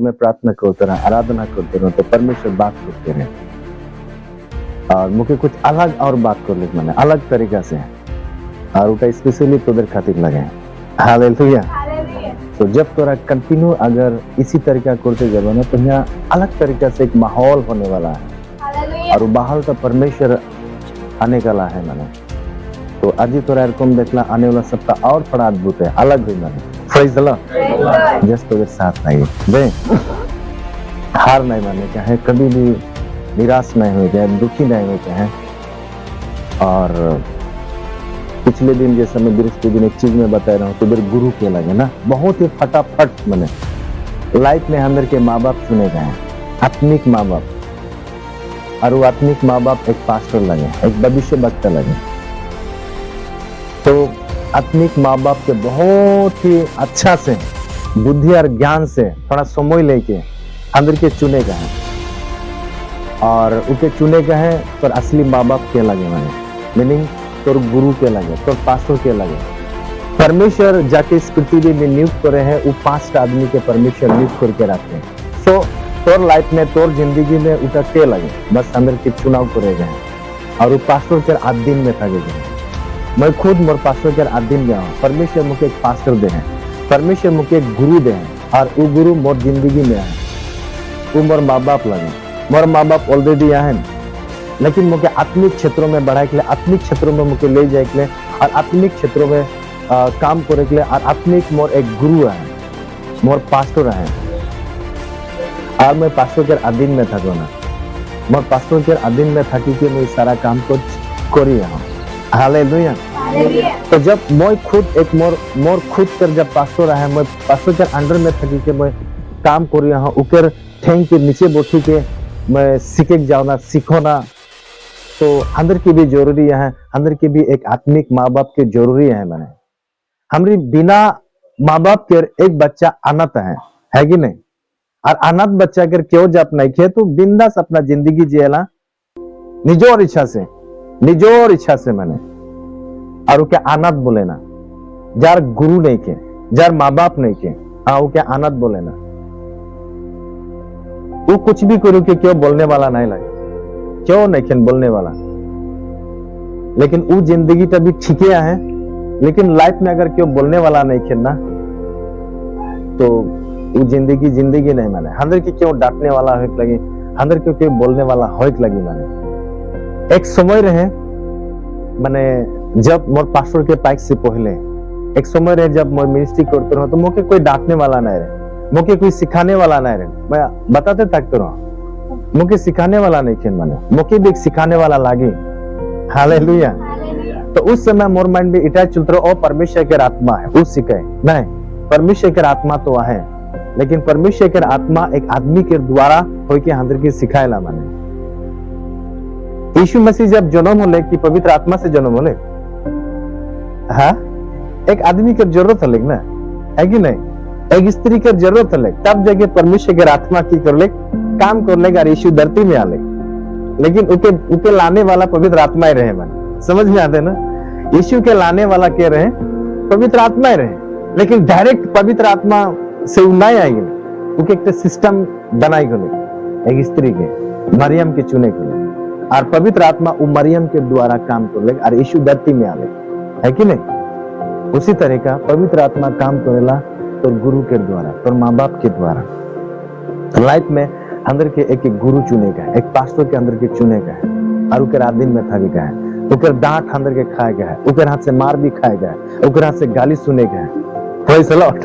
मैं प्रार्थना करते रहा, आराधना करते रहो तो परमेश्वर बात करते रहे और मुझे कुछ अलग और बात कर ली मैंने अलग तरीका से और उठा स्पेशली तोদের खातिर लगे। हालेलुया। तो जब तोरा कंटिन्यू अगर इसी तरीका करते जाबो ना तो यहाँ अलग तरीका से एक माहौल होने वाला है और माहौल का परमेश्वर आने वाला है मैंने। तो आज ही तोरा एरकम देखला आने वाला सप्ताह और बड़ा अद्भुत है, अलग हुई मैंने। Praise the Lord. जस्ट तोरे साथ नहीं दे, हार नहीं मानने का है, कभी भी निराश नहीं हो जाए, दुखी नहीं हो जाए। और पिछले दिन जैसे मैं बृहस्पति दिन एक चीज में बता रहा हूँ तो मेरे गुरु के लगे ना बहुत ही फटाफट मैंने लाइफ में अंदर के माँ बाप चुने गए, आत्मिक माँ बाप। और वो आत्मिक माँ बाप एक पास्टर लगे, एक भविष्य वक्ता लगे। तो आत्मिक माँ बाप के बहुत ही अच्छा से बुद्धि और ज्ञान से थोड़ा समय लेके अंदर के चुने गए हैं और उनके चुने गए हैं। पर असली माँ बाप के लगे मैंने, मीनिंग तोर गुरु के लगे, तोर पास्टर के लगे। परमेश्वर जाके इस पृथ्वी में नियुक्त करे हैं, वो 5 आदमी के परमेश्वर नियुक्त करके रखते हैं। सो तोर लाइफ में तोर जिंदगी में उठा के लगे, बस अंदर के चुनाव करे गए और वो पास्टर के 8 दिन में थके गए। मैं खुद मोर पास्टर के 8 दिन गया हूँ। परमेश्वर मुझे एक पास्टर दे हैं, परमेश्वर मुझे एक गुरु दे हैं और वो गुरु मोर जिंदगी में है। वो मोर माँ बाप लगे, मोर माँ बाप ऑलरेडी यहाँ है, लेकिन मुझे आत्मिक क्षेत्रों में बढ़ाए के लिए, आत्मिक क्षेत्रों में मुझे ले जाए के लिए और आत्मिक क्षेत्रों में काम करे के लिए और आत्मिक मोर एक गुरु है, मोर पास्टर है। और मैं पास्टर के 8 दिन में थको ना, मोर पास्टर के 8 दिन में थकी के मैं सारा काम को करी हूँ। हालेलुया। तो जब मैं खुद एक मोर खुद कर जब पास्टर है, मैं पास्टर के अंडर में थकी के मैं काम कर रहा हूँ, ऊपर ठेंग के नीचे बैठी के मैं सीखे जाओ ना, सीखो ना। तो अंदर की भी जरूरी है, अंदर की भी एक आत्मिक माँ बाप के जरूरी है। मैंने हमारी बिना माँ बाप के एक बच्चा अनाथ है कि नहीं? और अनाथ बच्चा अगर क्यों जब नहीं खे तो बिंदास अपना जिंदगी जिएला निजोर इच्छा से मैंने। और वो क्या अनाथ बोले ना, जार गुरु नहीं के, जार माँ बाप नहीं के, हाँ वो क्या अनाथ बोले ना। वो कुछ भी करूँ के क्यों बोलने वाला नहीं लगे, क्यों नहीं खेन बोलने वाला। लेकिन वो जिंदगी तो भी ठीक है, लेकिन लाइफ में अगर क्यों बोलने वाला नहीं खेलना तो वो जिंदगी नहीं माने। अंदर की क्यों डांटने वाला हो लगी, अंदर क्यों क्यों बोलने वाला हो लगी। मैंने एक समय रहे मैंने जब मोर पास्टर के पाइक से पहले एक समय रहे जब मैं मिनिस्ट्री करते रहो तो मुझे कोई डांटने वाला नहीं रहे, मुझे कोई सिखाने वाला नहीं रहे। मैं बताते थकते रहो, मुझे सिखाने वाला नहीं थे, मैंने मुझे भी एक सिखाने वाला लागे। हालेलुया। तो उस समय मोर माइंड में इटा चलते रहो, और परमेश्वर के आत्मा है वो सिखाए नहीं, परमेश्वर के आत्मा तो है, लेकिन परमेश्वर के आत्मा एक आदमी के द्वारा हो के अंदर की सिखाएला। मैंने यीशु मसीह जब जन्म होले कि पवित्र आत्मा से जन्म होले, हाँ एक आदमी की जरूरत है ना, है कि नहीं? एक स्त्री की जरूरत है, तब जाके परमेश्वर के आत्मा की कर ले काम कर लेगा और यीशु धरती में आले। लेकिन उके लाने वाला पवित्र आत्मा ही रहे। मैंने समझ में आते ना, यीशु के लाने वाला क्या रहे? पवित्र आत्मा ही रहे। लेकिन डायरेक्ट पवित्र आत्मा से नहीं आएगी, उके एक सिस्टम बनाई गई एक स्त्री के मरियम के चुने के लिए, और पवित्र आत्मा वो मरियम के द्वारा काम कर ले और यीशु धरती में आले, है कि नहीं? उसी तरह का पवित्र आत्मा काम करेला तो गुरु के द्वारा, तो माँ बाप के द्वारा। लाइफ में अंदर के एक गुरु चुने गए, एक पास्टर के अंदर के चुने गए और उनके 8 दिन में थके गए, उनके डांट अंदर के खाए गए, उनके हाथ से मार भी खाए गए, उनके हाथ से गाली सुने गए। Praise the Lord.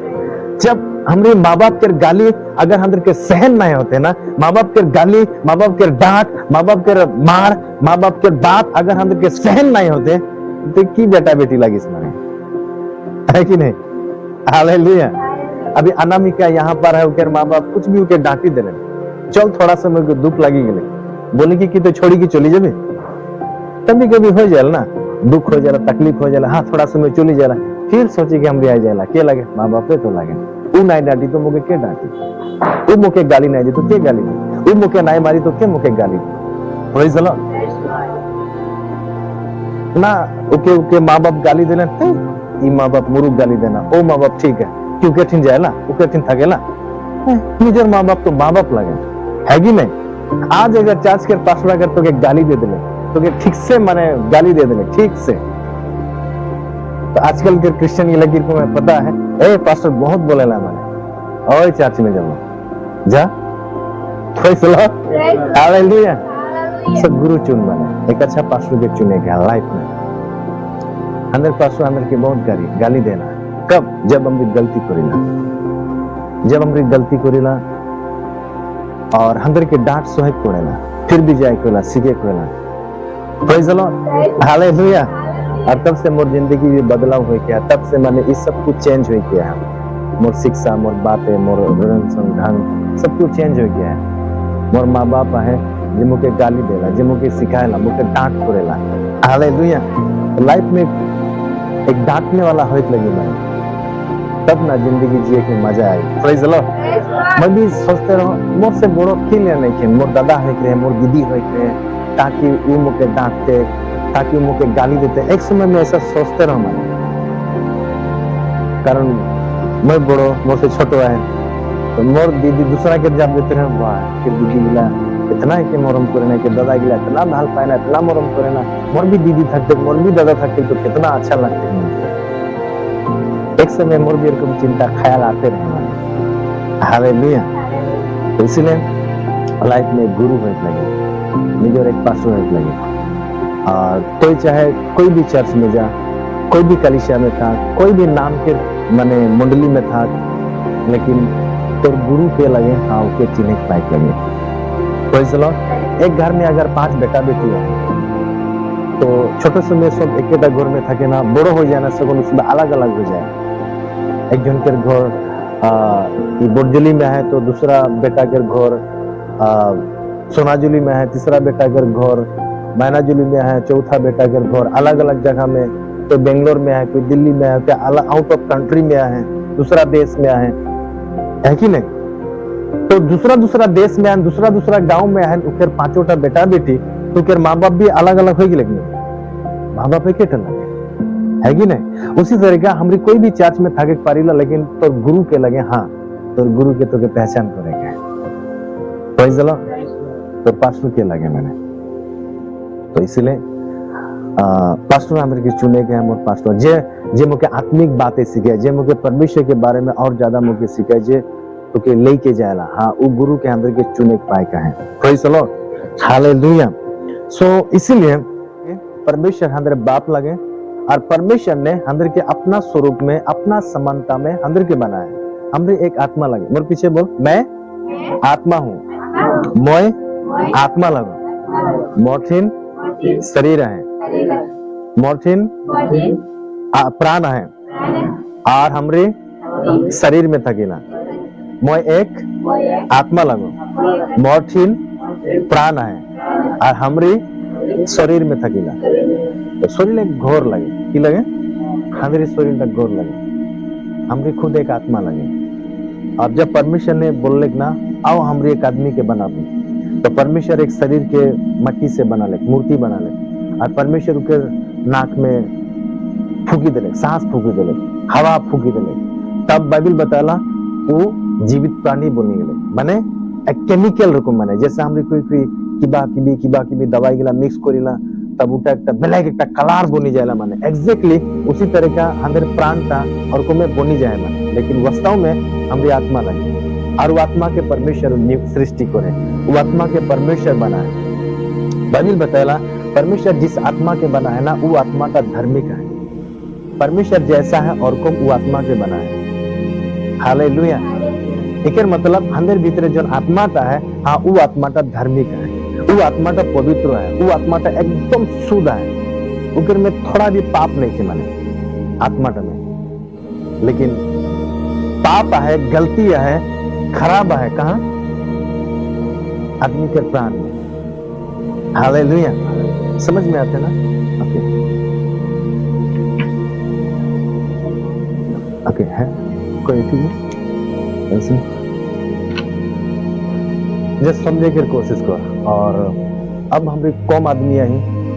जब हमारे माँ बाप के गाली अगर अंदर के सहन नहीं होते ना, माँ बाप के गाली, माँ बाप के डांट, माँ बाप के मार, माँ बाप के बात अगर अंदर के सहन नहीं होते तो की बेटा बेटी लगी इसमें, है कि नहीं? हालेलुया। अभी अनामिका यहाँ पर है, उनके माँ बाप कुछ भी उनके डांटी दे रहे, चल थोड़ा सा मेरे को दुख लगी गले, बोले कि तो छोड़ी की चली जाबे, कभी कभी हो जाए ना, दुख हो जाए, तकलीफ हो जाए, हाँ थोड़ा सा मैं चली जा रहा, फिर सोचे कि हम भी आ जाए के लगे माँ बाप तो लगे। वो नहीं डांटी तो मुझे क्या डांटी, वो मुझे गाली नहीं दी तो क्या गाली दी, वो मुझे नहीं मारी तो क्या मुझे गाली दी। Praise the lord. ना ओके माँ बाप गाली देना, माँ बाप मुरुख गाली देना, ओ माँ बाप ठीक है क्यों कठिन जाए ना, वो कठिन थकेला निजर माँ बाप तो माँ बाप लगे है कि नहीं। आज अगर चर्च के पास्टर अगर तो गाली दे दिले तो ठीक से माने गाली दे दिले ठीक से, तो आजकल के क्रिश्चियन ये लगी को मैं पता है ए पास्टर बहुत बोलेला माने और चर्च में जाओ जा प्रेज द लॉर्ड हालेलुया। सब गुरु चुन माने एक अच्छा पास्टर के चुनेगा लाइफ में। अंदर पास्टर अंदर के बहुत गाली देना कब, जब हम गलती करेला, जब हम गलती करेला और अंदर के डांट सोहे पड़ेला फिर भी जाए कोला सीखे Cola praise the Lord hallelujah. और तब से मोर जिंदगी में बदलाव हो गया, तब से मैंने इस सब कुछ चेंज हो गया है। मोर शिक्षा मोर बातें मोर ढंग सब कुछ चेंज हो गया है। मोर माँ बाप है जे मुके गाली देला, जे मुके सिखाएला, मुके डांट करेला हालेलुया। लाइफ में एक डांटने वाला होत लगी मैंने, तब ना जिंदगी जिए के मजा आए प्रेज द लॉर्ड। मैं भी सोचते रहो मोर से बड़ो खेल नहीं के मोर दादा है के मोर दीदी है के, ताकि वो मुके डांटते, ताकि वो मुके गाली देते। एक समय में ऐसा सोचते रहो मैंने, कारण मैं बड़ो मोर से छोटो है तो मोर दीदी दूसरा के जब देते रहे वाह कि दीदी गिला इतना है कि मोरम करे कि दादा गिला इतना भाल पाना इतना मोरम करे ना, मोर भी दीदी थकते मोर भी दादा थकते तो कितना अच्छा लगता है। एक समय मोर भी एरकम चिंता ख्याल आते रहे हालेलुया। तो इसलिए लाइफ में गुरु होने लगे, निजर एक पास्टर होने लगे। और कोई चाहे कोई भी चर्च में जा, कोई भी कलीसिया में था, कोई भी नाम के माने मंडली में था, लेकिन तो गुरु के लगे हाँ उसके चिन्ह पाइप लगे प्रेज द लॉर्ड। एक घर में अगर 5 बेटा बेटी है तो छोटे समय सब एक घर में थके ना बड़ो हो जाए ना सगुन उसमें अलग अलग हो जाए। एक जन के घर बोर्डजली में है तो दूसरा बेटा के घर सोनाजुली में है, तीसरा बेटा के घर मैनाजुली में है, चौथा बेटा के घर अलग अलग जगह में, कोई बेंगलोर में है, कोई दिल्ली में है, क्या आउट ऑफ कंट्री में है, दूसरा देश में है कि नहीं। तो दूसरा देश में है, दूसरा गांव में है, उकर 5 बेटा बेटी तो उकर माँ बाप भी अलग अलग होगी, लेकिन माँ बाप एक लगे है कि नहीं। उसी तरीका हमारी कोई भी चर्च में था पारीला, लेकिन तो गुरु के लगे हाँ तो गुरु के तो के पहचान करेंगे प्रेज द लॉर्ड। तो पास्टर के लगे मैंने, तो इसलिए पास्टर अंदर के चुने गए मोर पास्टर जे मुके आत्मिक बातें सीखे, जे मुके परमेश्वर के बारे में और ज्यादा मुके सीखे, जे तो के लेके जाएला हाँ वो गुरु के अंदर के चुने पाए का है प्रेज द लॉर्ड हालेलुया। सो इसीलिए परमेश्वर अंदर बाप लगे और परमेश्वर ने अंदर के अपना स्वरूप में अपना समानता में अंदर के बनाया। हमरे एक आत्मा लगे, मोर पीछे बोल मैं आत्मा हूँ, मोय आत्मा लगो, मोर्थिन शरीर है, मोर्थिन प्राण है और हमरे शरीर में थकीला। मोय एक आत्मा लगो, मोर्थिन प्राण है और हमरे शरीर में थकीला। तो शरीर एक घोर लगे कि लगे हमारे शरीर का घोर लगे, हमरे खुद एक आत्मा लगे। और जब परमेश्वर ने बोलले ना आओ हमरे एक आदमी के बना दो, तो परमेश्वर एक शरीर के मट्टी से बना ले, मूर्ति बना ले और परमेश्वर के नाक में फूकी दिले, सांस फूकी दिले, हवा फूकी दिले, तब बाइबल बताला वो जीवित प्राणी बनी गए। माने एक केमिकल रकम माने जैसे हमरे कोई किबा की दवाई गिला मिक्स करिला तब उटा एक ब्लैक एक कलर बनी जाएला। माने एग्जैक्टली उसी तरह का अंदर प्राण था और को में बनी जाए माने, लेकिन वास्तव में हमारी आत्मा लगी और वो आत्मा के परमेश्वर सृष्टि करे, वो आत्मा के परमेश्वर बनाए। बाइबल बताएला परमेश्वर जिस आत्मा के बनाए ना वो आत्मा का धार्मिक है, परमेश्वर जैसा है और को वो आत्मा के बनाए हालेलुया। एकर मतलब अंदर भीतर जो आत्मा ता है हाँ वो आत्मा ता धार्मिक है, वो आत्मा ता पवित्र है, वो आत्मा ता एकदम शुद्ध है, उकर में थोड़ा भी पाप नहीं थे माने आत्मा ता में। लेकिन पाप है, गलती है, खराब है कहाँ आदमी के प्राण में हालेलुया। समझ में आते ना ओके है कोई ऐसे जस्ट समझे की कोशिश कर। और अब हम कम आदमी आई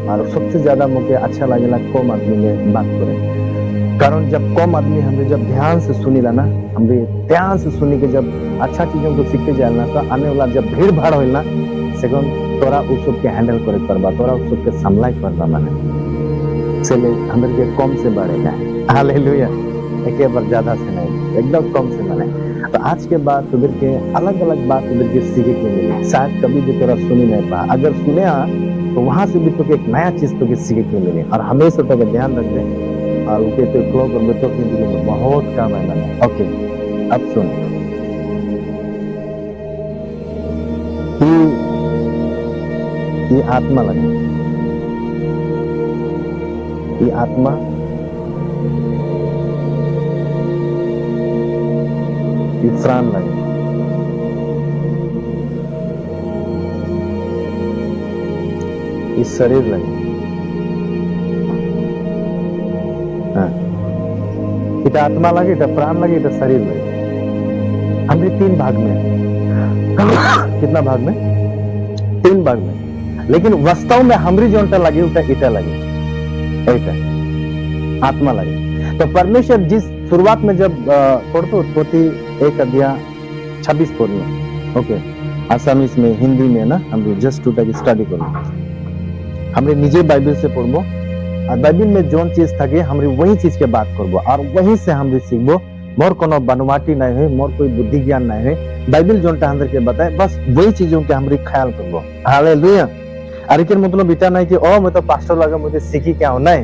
और सबसे ज्यादा मुझे अच्छा लगेला कम आदमी में बात करें, कारण जब कम आदमी हमरे जब ध्यान से सुनीला ना, हमरे ध्यान से सुनी के जब अच्छा चीजों को सीखते जाए ना तो आने वाला जब भीड़ भाड़ होइल ना सेकंड तोरा उस सब के हैंडल करे करबा, तोरा उस सब के संभाल करबा माने चले अंदर के कम से बढ़ेगा। हालेलुया। एक बार ज्यादा से नहीं, एकदम कम से माने। तो आज के बाद तुझे के अलग अलग बात तुझे के सीखे के मिली, शायद कभी भी तोरा सुनी नहीं पा, अगर सुने तो वहां से भी तुझे एक नया चीज तुझे सीखे के मिली। और हमेशा तक ध्यान रख दे और उनके तो क्लोज और बेटों के दिल में बहुत काम है मैंने। ओके अब सुन, ये आत्मा लगे, ये आत्मा ये प्राण लगे, ये शरीर लगे, हाँ इटा आत्मा लगे, इटा प्राण लगे, इटा शरीर लगे। हमने 3 भाग में कितना भाग में? 3 भाग में। लेकिन वास्तव में हमरी जोनटा लगी उटा इटा लगी, ऐसा आत्मा लगी। तो परमेश्वर जिस शुरुआत में जब पढ़ते उत्पत्ति 1 अध्याय 26 पद में, ओके आसामीज में हिंदी में ना हम जस्ट टू टक स्टडी करो, हमरे निजे बाइबल से पढ़बो और बाइबल में जोन चीज था कि हमरे वही चीज के बात करबो और वही से हम सीखबो। मोर कोनो बनवाटी नहीं है, मोर कोई बुद्धि ज्ञान नहीं है, बाइबल जोनटा अंदर के बताए बस वही चीजों के हमरे ख्याल करबो। हालेलुया। अरे के मतलब इतना नहीं कि ओ मैं तो पास्टर लगा मुझे सीखी क्या हो, नहीं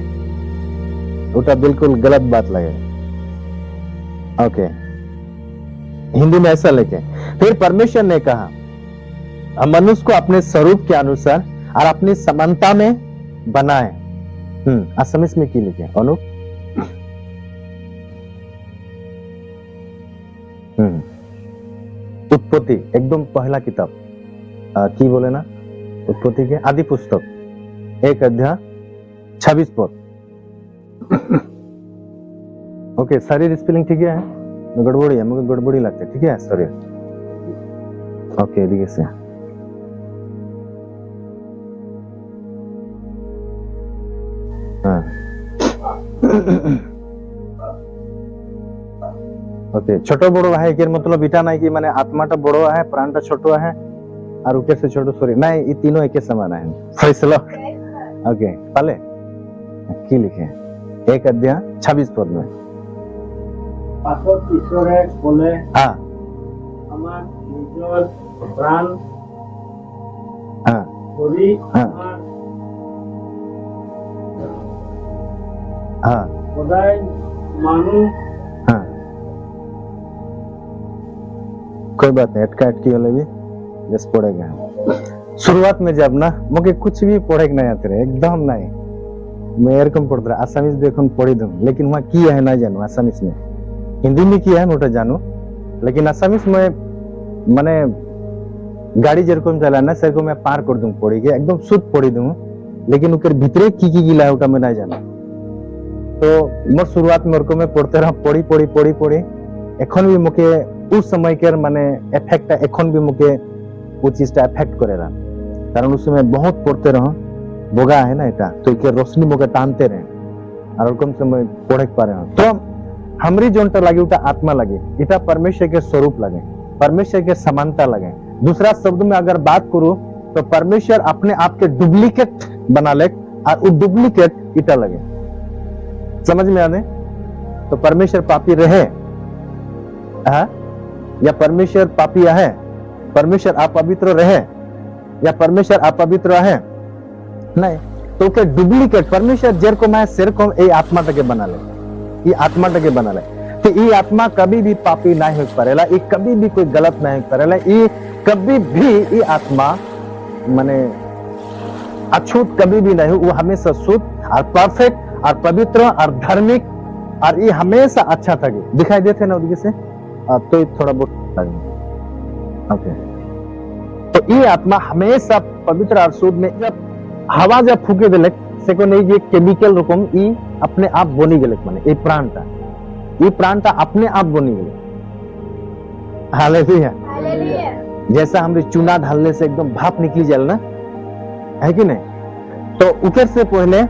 उटा बिल्कुल गलत बात लगे। ओके हिंदी में ऐसा लेके फिर परमेश्वर ने कहा मनुष्य को अपने स्वरूप के अनुसार और अपनी समानता में बनाए। असमिस में की लिखे अनु उत्पत्ति एकदम पहला किताब की बोले ना, उत्पत्ति के आदि पुस्तक 1 अध्याय 26 पद। ओके शरीर स्पेलिंग ठीक है, गड़बड़ी है, मुझे गड़बड़ी लगती है, ठीक है शरीर। ओके देखिए से ओके छोटो बड़ो है के मतलब इटा नहीं कि माने आत्माटा बड़ो है प्राणटा छोटो है और ऊपर से छोटो शरीर नहीं, ये तीनों एक समान है। फैसला ओके पाले की लिखे 1 अध्याय 26 पद में पाছত ईश्वरे बोले हाँ আমার নিজের প্রাণ हाँ করি हाँ আমার हाँ সদাই মানুষ हाँ कोई बात नहीं, अटका अटकी वाले भी जस पढ़ेगा। शुरुआत में जब ना मुझे कुछ भी पढ़े नहीं आते रहे, एकदम नहीं, मैं एरकम पढ़ता रहा आसामीज देखो पढ़ी दूं, लेकिन वहाँ की है ना जानू आसामीज में, हिंदी में की है मोटा जानू, लेकिन आसामीज में माने गाड़ी जेरकम चलाना सेरकम मैं पार कर दूं पढ़ी के एकदम शुद्ध पढ़ी दूं, लेकिन उनके भीतरे की गिला है उटा मैं नहीं जानू। तो मोर शुरुआत में ओरकम मैं पढ़ते रहा पढ़ी पढ़ी पढ़ी पढ़ी एखन भी मुके उस समय के माने इफेक्ट एखन भी मुके वो चीजटा इफेक्ट करेला, कारण उस समय बहुत पढ़ते रहो बोगा है ना एटा, तो के रोशनी मुके टानते रहे और ओरकम समय पढ़े पा रहे हो। तो हमरी जोनटा लगे उटा आत्मा लगे, इटा परमेश्वर के स्वरूप लगे, परमेश्वर के समानता लगे। दूसरा शब्द में अगर बात करूं तो परमेश्वर अपने आप के डुप्लीकेट बना ले और वो डुप्लीकेट इटा लगे। समझ में आने? तो परमेश्वर पापी रहे या परमेश्वर पापी है, परमेश्वर अपवित्र रहे या परमेश्वर अपवित्र है नहीं, तो के डुप्लीकेट परमेश्वर जेरकम है सेरकम ये आत्मा टके बना ले, ये आत्मा टके बना ले। तो ये आत्मा कभी भी पापी नहीं हो पारेला, ये कभी भी कोई गलत नहीं हो पारेला, ये कभी भी ये आत्मा माने अछूत कभी भी नहीं हो, वो हमेशा शुद्ध और परफेक्ट और पवित्र और धार्मिक और ये हमेशा अच्छा था। दिखाई देते ना उनके से तो ये थोड़ा बहुत ओके। तो ये आत्मा हमेशा पवित्र और शुद्ध में जब हवा जब फूके दिले से को नहीं ये केमिकल रकम ये अपने आप बनी गले माने ये प्राणता अपने आप बनी गले। हालेलुया। जैसा हमरे चूना ढालने से एकदम भाप निकली जाए ना, है कि नहीं? तो ऊपर से पहले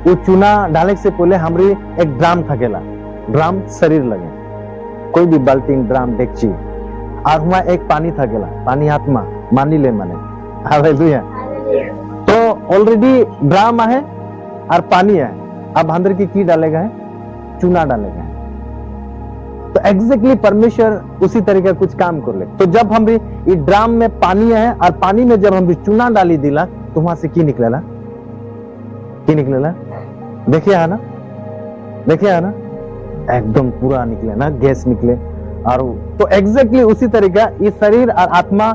वो चूना डालने से पहले हमारी एक ड्राम थकेला, ड्राम शरीर लगे, कोई भी बाल्टी ड्राम डेक्ची और वहाँ एक पानी था गेला, पानी आत्मा मानी ले माने, हालेलुया। तो ऑलरेडी ड्रामा है और पानी है, अब अंदर की डालेगा है, चूना डालेगा है। तो एग्जैक्टली परमेश्वर उसी तरीके कुछ काम कर ले। तो जब हम भी ये ड्राम में पानी है और पानी में जब हम भी चूना डाली दिला तो वहां से की निकलेला, की निकलेला, देखिए है ना, देखिए है ना, एकदम पूरा निकले ना, गैस निकले। और तो एग्जैक्टली उसी तरीका इस शरीर और आत्मा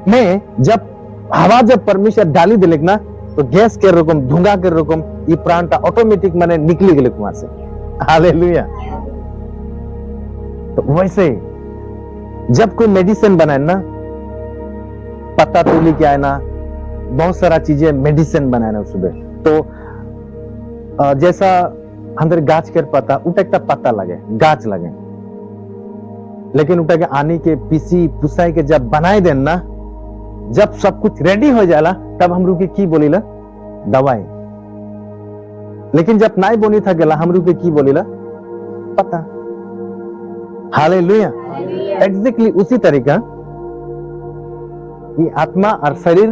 में जब हवा जब परमेश्वर डाली दिले ना तो गैस के रकम, धुआं के रकम ये प्राणता ऑटोमेटिक माने निकली गए वहां से, हालेलुया। तो वैसे जब कोई मेडिसिन बनाए ना, पत्ता तोली के आए ना, बहुत सारा चीजें मेडिसिन बनाए ना उसमें, तो जैसा अंदर गाछ के पत्ता उठा पत्ता लगे, गाछ लगे, लेकिन उठा के आनी के पीसी पुसाई के जब बनाए देन ना, जब सब कुछ रेडी हो जाला तब हम रुके की बोलीला दवाई। लेकिन जब नाई बोनी था गेला हम रुके की बोलीला पता, हालेलुया। एग्जैक्टली उसी तरीका ये आत्मा और शरीर,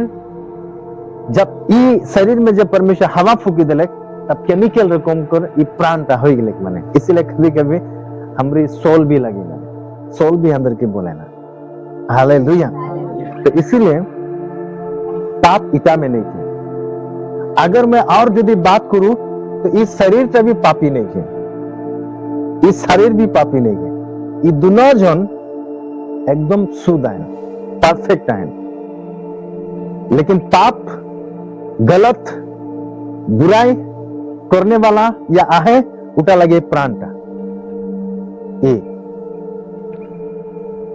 जब ये शरीर में जब परमेश्वर हवा फूकी दिले तब केमिकल रकम कर ये प्राणता हो गए माने। इसीलिए कभी कभी हमारी सोल भी लगी ना, सोल भी अंदर के बोले ना, हालेलुया। तो इसीलिए पाप इटा में नहीं किया। अगर मैं और यदि बात करूं तो इस शरीर से भी पापी नहीं किया, इस शरीर भी पापी नहीं किया, ये दोनों जन एकदम शुद्ध है, परफेक्ट है। लेकिन पाप, गलत, बुराई करने वाला या आहे उठा लगे प्राणता, ये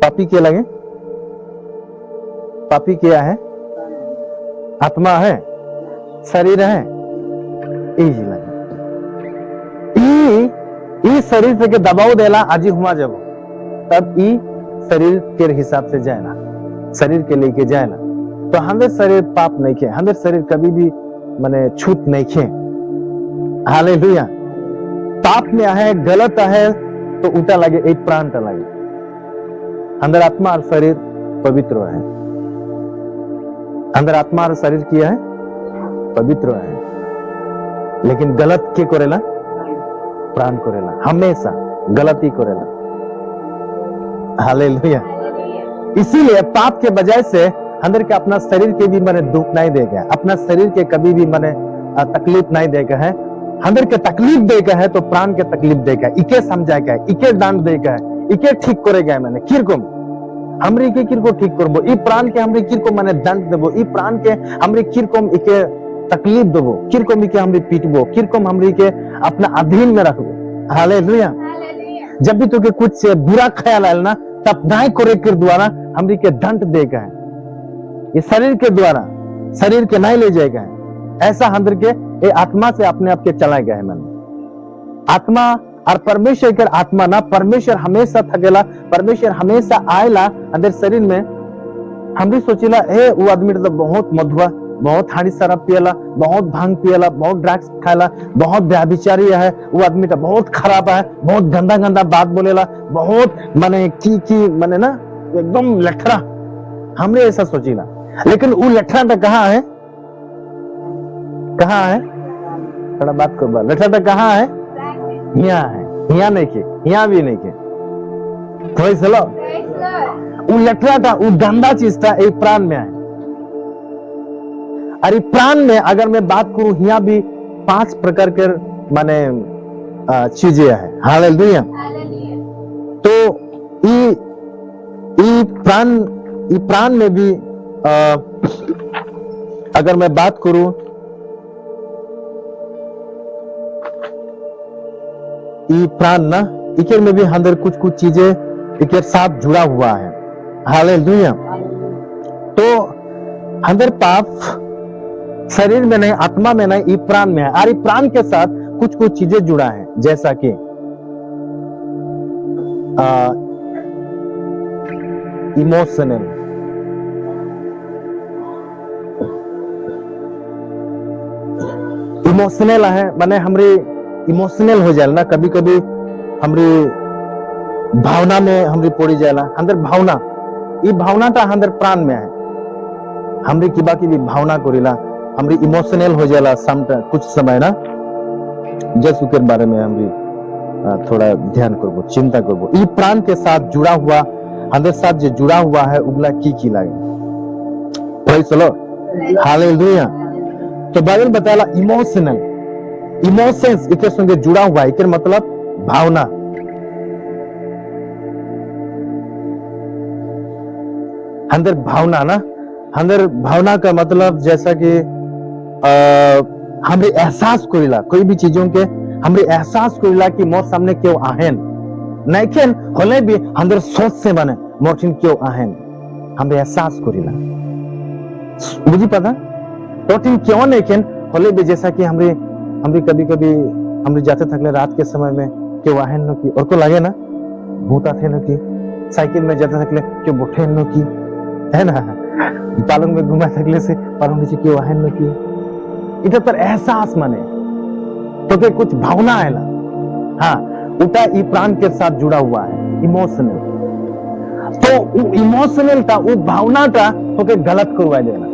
पापी क्या लगे, पापी क्या है, आत्मा है, शरीर है, यही लगे। ई शरीर से के दबाव देला आज हुआ जब तब ई शरीर के हिसाब से जाए ना, शरीर के लेके जाए ना। तो हमें शरीर पाप नहीं खे, हमें शरीर कभी भी माने छूत नहीं खे, हालेलुया। पाप में है, गलत है तो उल्टा लगे, एक प्राण टा लगे। अंदर आत्मा और शरीर पवित्र है, अंदर आत्मा और शरीर किया है पवित्र है, लेकिन गलत के करेला, प्राण करेला, हमेशा गलत ही करेला, हालेलुया। इसीलिए पाप के बजाय से अंदर के अपना शरीर के भी मैंने दुख नहीं देगा, अपना शरीर के कभी भी मैंने तकलीफ नहीं देगा है। अंदर के तकलीफ देगा है तो प्राण के तकलीफ देगा, इके समझाएगा, इके डांट देगा है, इके ठीक करेगा मैंने किरको हमरी के किरको ठीक करबो, ई प्राण के हमरी किरको मैंने दंड देबो, ई प्राण के हमरी किरको इके तकलीफ देबो, किरको इके हमरी पीटबो, किरको हमरी के अपना अधीन में रखबो, हालेलुया। जब भी तुके कुछ बुरा ख्याल आयल ना तब नहीं करे के द्वारा हमरी के दंड देगा है, ये शरीर के द्वारा, शरीर के नहीं ले जाएगा है। ऐसा अंदर के ये आत्मा से अपने आप के चला गया है मन, आत्मा और परमेश्वर के आत्मा ना, परमेश्वर हमेशा थकेला, परमेश्वर हमेशा आयला अंदर शरीर में। हम भी सोचिला ए वो आदमी तो बहुत मधुआ, बहुत हाड़ी शराब पियला, बहुत भांग पियला, बहुत ड्रग्स खायला, बहुत व्यभिचारी है, वो आदमी तो बहुत खराब है, बहुत गंदा गंदा बात बोलेला, बहुत माने की माने ना एकदम लठरा, हमने ऐसा सोचिला। लेकिन वो लठरा तो कहाँ है, कहाँ है, थोड़ा बात कर, लठरा तो कहाँ है, यहाँ है, यहाँ नहीं के, यहाँ भी नहीं के, थोड़ी चलो वो लठरा था, वो गंदा चीज था, एक प्राण में है। अरे प्राण में अगर मैं बात करूं, यहाँ भी 5 प्रकार के माने चीजें है, हालेलुया। तो ये प्राण में भी अगर मैं बात करूं, ये प्राण ना, इके में भी अंदर कुछ कुछ चीजें इके साथ जुड़ा हुआ है, हालेलुया। तो अंदर पाप शरीर में नहीं, आत्मा में नहीं, ये प्राण में है, और ये प्राण के साथ कुछ कुछ चीजें जुड़ा है, जैसा कि इमोशनल, इमोशनल है माने हमरे इमोशनल हो जाए ना, कभी कभी हमरी भावना में हमरी पड़ी जाए अंदर भावना, ई भावनाटा हंदर प्राण में है। हमरी किबा की भी भावना करिला, हमरी इमोशनल हो जाला कुछ समय ना, जैसे के बारे में हमरी थोड़ा ध्यान करबो, चिंता करबो। ई प्राण के साथ जुड़ा हुआ, हंदर साथ जो जुड़ा हुआ है उगला की लागे। Praise the Lord, hallelujah. तो बाइबल बताला इमोशनल, इमोशंस इके संगे जुड़ा हुआ है, इके मतलब भावना। अंदर भावना ना, अंदर भावना का मतलब जैसा कि हमरे एहसास करिला, कोई भी चीजों के हमरे एहसास करिला कि मोर सामने क्यों आहेन नैखेन होले भी अंदर सोच से बने मोरठिन क्यों आहेन, हमरे एहसास करिला, बुझी पता तोठिन क्यों नैखेन होले भी, जैसा कि हमरे कभी कभी हमरे जाते थकले रात के समय में क्यों आहेन नो की, और को लगे ना भूत आथे नो की, साइकिल में जाते थकले क्यों बैठे नो की, है ना, पालंग में घुमा थकले से पालंग नीचे क्यों आहेन नो की, इधर पर एहसास माने तो के कुछ भावना है ना, हाँ उटा ई प्राण के साथ जुड़ा हुआ है, इमोशनल। तो इमोशनल था वो भावना था तो के गलत करवा देना।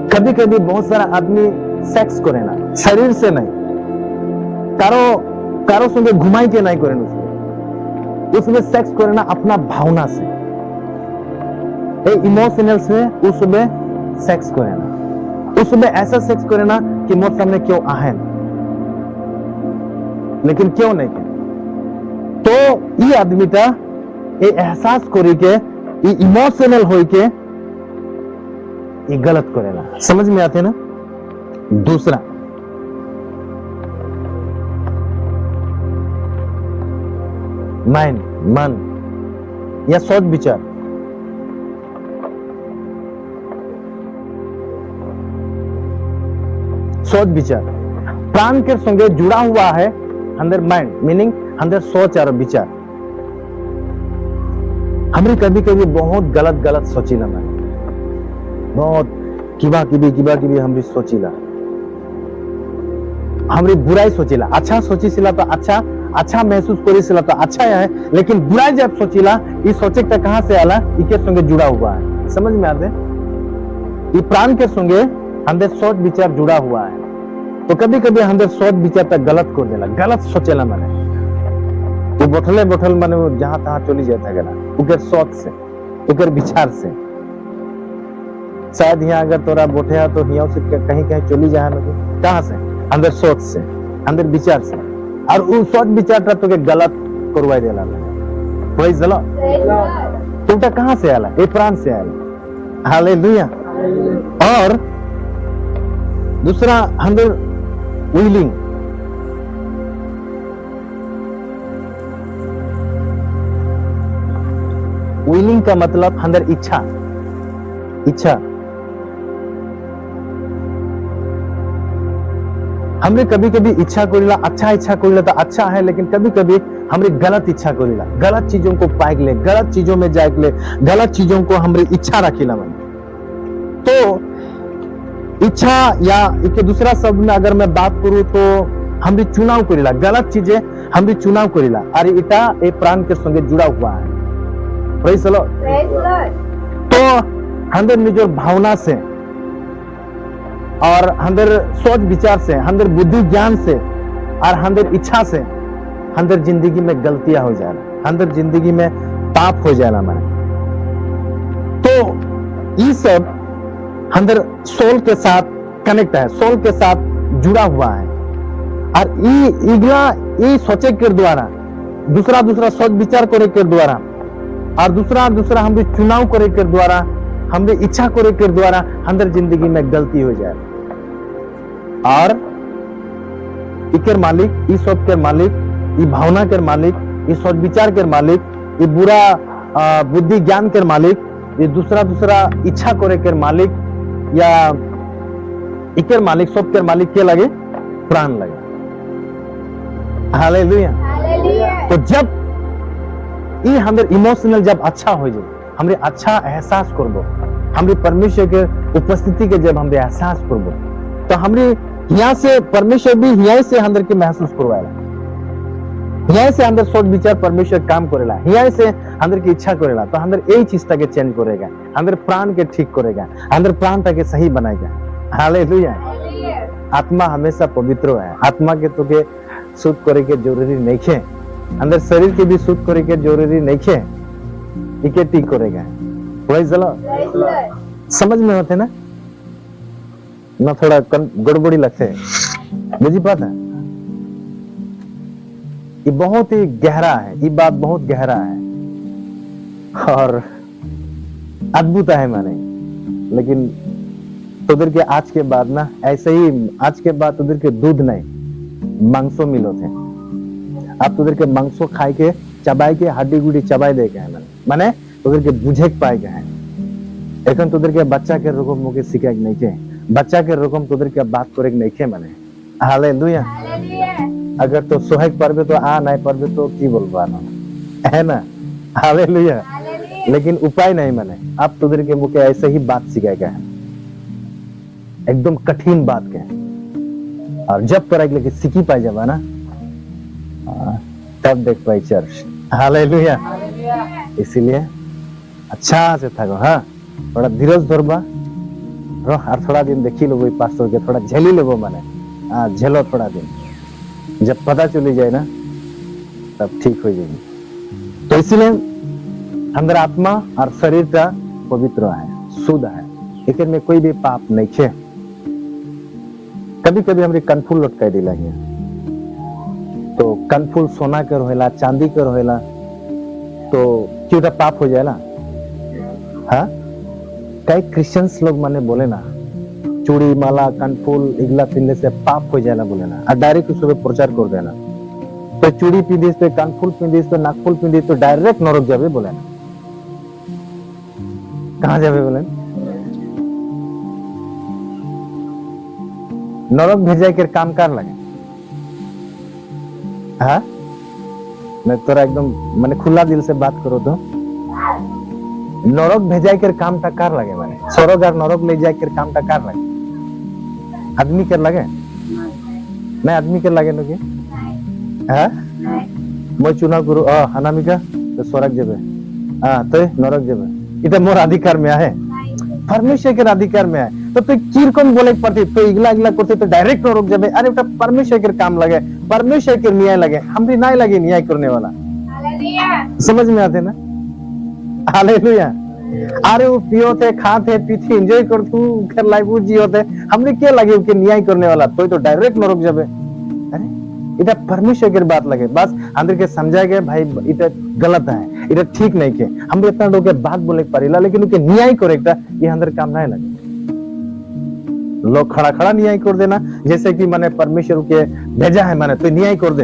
कभी कभी बहुत सारा आदमी सेक्स करे ना, शरीर से नहीं, कारो संगे घुमाई के नहीं करे, उसमें सेक्स करे ना अपना भावना से, इमोशनल से उसमें सेक्स करे ना, उसमें ऐसा सेक्स करे ना कि मोर सामने क्यों आहेन, लेकिन क्यों नहीं के, तो ये आदमी था ये एहसास करी के, ये इमोशनल होई के ये गलत करेला। समझ में आते ना। दूसरा माइंड, मन या सोच विचार, सोच विचार प्राण के संगे जुड़ा हुआ है, अंदर माइंड मीनिंग अंदर सोच और विचार। हमरे कभी कभी बहुत गलत सोचिला, मैं बहुत किबा किबी हमरी सोचिला, हमरी बुराई सोचिला, अच्छा सोचिला तो अच्छा महसूस करिसिला तो अच्छा है, लेकिन बुराई जब सोचिला ये सोचे का कहां से आला, इके संगे जुड़ा हुआ है। समझ में आते, ये प्राण के संगे अंदर सोच विचार जुड़ा हुआ है, तो कभी कभी अंदर सोच विचार तक गलत कर देला, गलत सोचेला, मैंने वो बोठल मैंने जहां तहां चली जाता गला, उकर सोच से, उकर विचार से। शायद यहाँ अगर तोरा बोठे है तो यहाँ से कहीं चली जाए ना, कहां से, अंदर सोच से, अंदर विचार से, और वो सोच विचार तो के गलत करवा देला। Praise the Lord. तो कहां से आला, ये प्राण से आला, हालेलुया। और दूसरा अंदर विलिंग, विलिंग का मतलब अंदर इच्छा, हमरे कभी कभी इच्छा करिला, अच्छा इच्छा करिला तो अच्छा है, लेकिन कभी कभी हमरे गलत इच्छा करिला, गलत चीजों को पाए ले, गलत चीजों में जाए ले, गलत चीजों को हमरे इच्छा रखिला मन। तो इच्छा या एक दूसरा शब्द में अगर मैं बात करूं तो हमरी चुनाव करिला, गलत चीजें हमरी चुनाव करिला, और इटा ए प्राण के संगे जुड़ा हुआ है। Praise the Lord. तो अंदर निजर भावना से और अंदर सोच विचार से, अंदर बुद्धि ज्ञान से और अंदर इच्छा से अंदर जिंदगी में गलतियां हो जाए, अंदर जिंदगी में पाप हो जाएगा मैं। तो ये सब अंदर सोल के साथ कनेक्ट है, सोल के साथ जुड़ा हुआ है, और ये सोचे के द्वारा दूसरा सोच विचार करे के द्वारा और दूसरा हम चुनाव करे के द्वारा, हम इच्छा करे के द्वारा अंदर जिंदगी में गलती हो जाए, और इकर मालिक, इस सोच के मालिक, ये भावना के मालिक, ये सोच विचार के मालिक, ये बुरा बुद्धि ज्ञान के मालिक, ये दूसरा इच्छा करे के मालिक या इकर मालिक, सब के मालिक के लगे, प्राण लगे। हालेलुया। तो जब ये हमरे इमोशनल जब अच्छा हो जाए, हमरे अच्छा एहसास करबो, हमरे परमेश्वर के उपस्थिति के जब हमरे एहसास करबो, तो हमरे यहाँ से परमेश्वर भी यहाँ से अंदर के महसूस करवाएगा। यहाँ से अंदर सोच विचार परमेश्वर काम करेला, यहाँ से अंदर की इच्छा करेला तो अंदर यही चीज के चेंज करेगा, अंदर प्राण के ठीक करेगा, अंदर प्राण के सही बनाएगा। हालेलुया। आत्मा हमेशा पवित्र है, आत्मा के तो के शुद्ध करे के जरूरी नहीं है, अंदर शरीर के भी शुद्ध करे के जरूरी नहीं है, इके ठीक करेगा। Praise the Lord. समझ में होते ना थोड़ा गड़बड़ी लगते है, मुझे पता है ये बहुत ही गहरा है, ये बात बहुत गहरा है और अद्भुत है माने। लेकिन उधर के आज के बाद ना ऐसे ही आज के बाद उधर के दूध नहीं मांसो मिलो थे, आप उधर के मांसो खाए के चबाई के हड्डी गुडी चबाई दे के है माने उधर के बुझे पाए गए हैं। एखन तो उधर के बच्चा के रकम मुके सिखाए नहीं के, बच्चा के रकम तो उधर के बात करे नहीं के माने। हालेलुया। अगर तो सोहक परबे तो आ नहीं परबे तो की बोलबा ना है ना। हालेलुया। लेकिन उपाय नहीं माने, आप तो उधर के मुके ऐसे ही बात सिखाएगा है, एकदम कठिन बात के, और जब पर लेके सीखी पाए जावा ना तब देख पाए चर्च। हालेलुया। इसीलिए अच्छा से थको, हाँ थोड़ा धीरज धरबा और थोड़ा दिन देखी लो पास्टर के, थोड़ा झेली लो माने, हाँ झेलो थोड़ा दिन, जब पता चली जाए ना तब ठीक हो जाएगी। तो इसीलिए अंदर आत्मा और शरीर का पवित्र है, शुद्ध है, लेकिन में कोई भी पाप नहीं है। कभी कभी हमारी कनफूल लटकाई दिला है, तो कनफूल सोना कर होएला चांदी कर होएला तो क्यों पाप हो जाएला। हाँ कई क्रिश्चियंस लोग माने बोले ना चूड़ी माला कनफूल इगला पिनने से पाप हो जाएला बोले ना, और डायरेक्ट उसको प्रचार कर देना, तो चूड़ी पिंदिस तो कनफूल पिंदिस तो नाकफूल पिंदिस तो डायरेक्ट नरक जावे बोले ना। कहाँ जावे बोले नरक भेजा के काम कर लगे। हाँ मैं तोरा एकदम मैंने खुला दिल से बात करो तो नरक भेजा कर काम टा कर लगे, मैंने स्वर्ग और नरक ले जाए कर काम टा कर लगे, आदमी कर लगे नहीं आदमी कर लगे नुकी। हाँ मैं चुनाव करू अनामिका तो स्वर्ग जाबे, हाँ तो नरक जाबे, इतना मोर अधिकार में है, परमेश्वर के अधिकार में है, तो किरकम बोले पड़ती तो इगला इगला करते तो डायरेक्ट नरक जाबे। अरे बेटा परमेश्वर के काम लगे, परमेश्वर के न्याय लगे, हमरी नहीं लगे न्याय करने वाला। समझ में आते ना। हालेलुया। अरे वो पियो थे खाते पीते एंजॉय करतू कर लाइफ जियो थे, हमने क्या लगे के न्याय करने वाला तो डायरेक्ट नरक जाबे। अरे इटा परमेश्वर के बात लगे, बस अंदर के समझाए गए भाई इटा गलत है, इटा ठीक नहीं के, हम इतना लोग के बात बोले परिला, लेकिन उनके न्याय करेक्ट ये अंदर काम नहीं लगे। लोग खड़ा खड़ा न्याय कर देना जैसे कि माने परमेश्वर के भेजा है माने तो न्याय कर दे,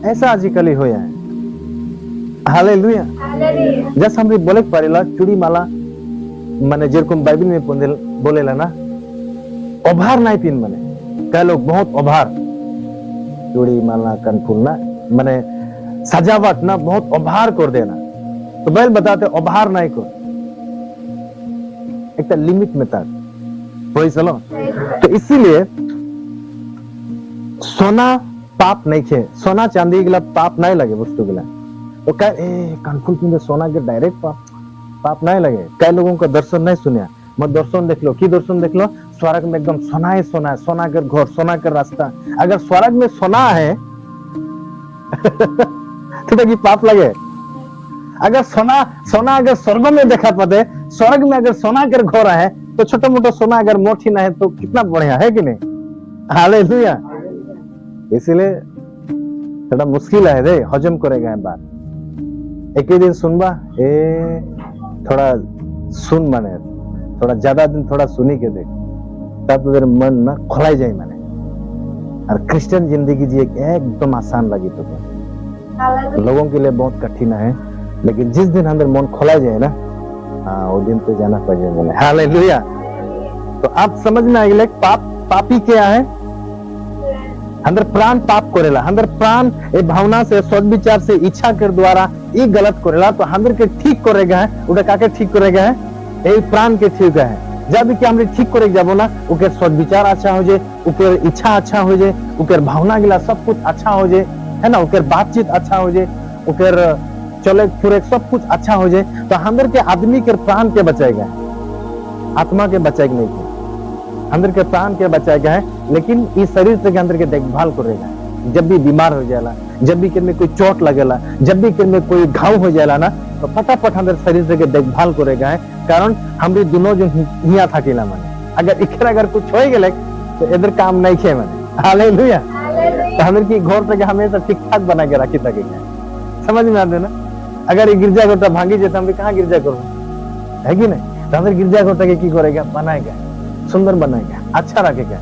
ऐसा आजकल ही होया है। हालेलुया। जैसे हम बोले परिला चूड़ी माला माने जेरकम बाइबल में बोलेला ना ओभार नहीं पिन, माने कई लोग बहुत ओभार चूड़ी माला कनफूल ना माने सजावट ना बहुत ओभार कर देना, तो बैल बताते ओभार नहीं कर, एक लिमिट में तक कोई चलो। तो इसीलिए सोना पाप नहीं है, सोना चांदी के पाप नहीं लगे वस्तु के, तो क्या कनफूल पिंदे सोना के डायरेक्ट पाप नहीं लगे। कई लोगों का दर्शन नहीं सुनिया, मत दर्शन देख लो, की दर्शन देख लो, स्वर्ग में एकदम सोना है, सोना है, सोना कर घर, सोना कर रास्ता। अगर स्वर्ग में सोना है तो कि पाप लगे। अगर सोना अगर स्वर्ग में देखा पाते, स्वर्ग में अगर सोना कर घर है तो छोटा मोटा सोना अगर मोटी ना है तो कितना बढ़िया है कि नहीं। हालेलुया। इसीलिए थोड़ा मुश्किल है रे हजम करेगा बात, एक ही दिन सुनबा थोड़ा सुन माने थोड़ा ज्यादा दिन थोड़ा सुनी के देख, तब तो तेरे मन ना खुलाई जाए माने, और क्रिश्चियन जिंदगी जी एकदम आसान लगी तो लोगों के लिए बहुत कठिन है, लेकिन जिस दिन अंदर मन खुला जाए ना हाँ वो दिन तो जाना पड़ेगा बोले। हालेलुया। तो आप समझ में आएगा पापी क्या है, अंदर प्राण पाप करेला, अंदर प्राण ए भावना से सोच विचार से इच्छा के द्वारा ये गलत करेला, तो अंदर के ठीक करेगा है, उड़ा काके ठीक करेगा है, ए प्राण के ठीक है। जब भी हमरे ठीक करे जाबो ना उके सोच विचार अच्छा हो जाए, उके इच्छा अच्छा हो जाए, उके भावना गिला सब कुछ अच्छा हो जाए, है ना, ओकर बातचीत अच्छा हो जाए, ओकर चले फिरे सब कुछ अच्छा हो जाए, तो अंदर के आदमी के प्राण के बचाएगा, आत्मा के बचाएगा नहीं के, अंदर के प्राण के बचाएगा है। लेकिन इस शरीर के अंदर के देखभाल करेगा। जब भी बीमार हो जाला, जब भी में कोई चोट लगेला, जब भी में कोई घाव हो जाला ना, तो फटाफट अंदर शरीर के देखभाल करेगा है। कारण हमरे दोनों जो हिया थकेला माने, अगर इकर अगर कुछ हो गेले तो इधर काम नहीं खे माने। हालेलुया। तो हमर की घर तक हमेशा ठीक ठाक बना के रखी सकेगा। समझ में आते ना। अगर ये गिरजा घोटा भांगी जाता हम कहाँ गिरजा करो, है कि नहीं। तो हमें गिरजा घोटा के की करेगा, बनाएगा, सुंदर बनाएगा, अच्छा रखेगा,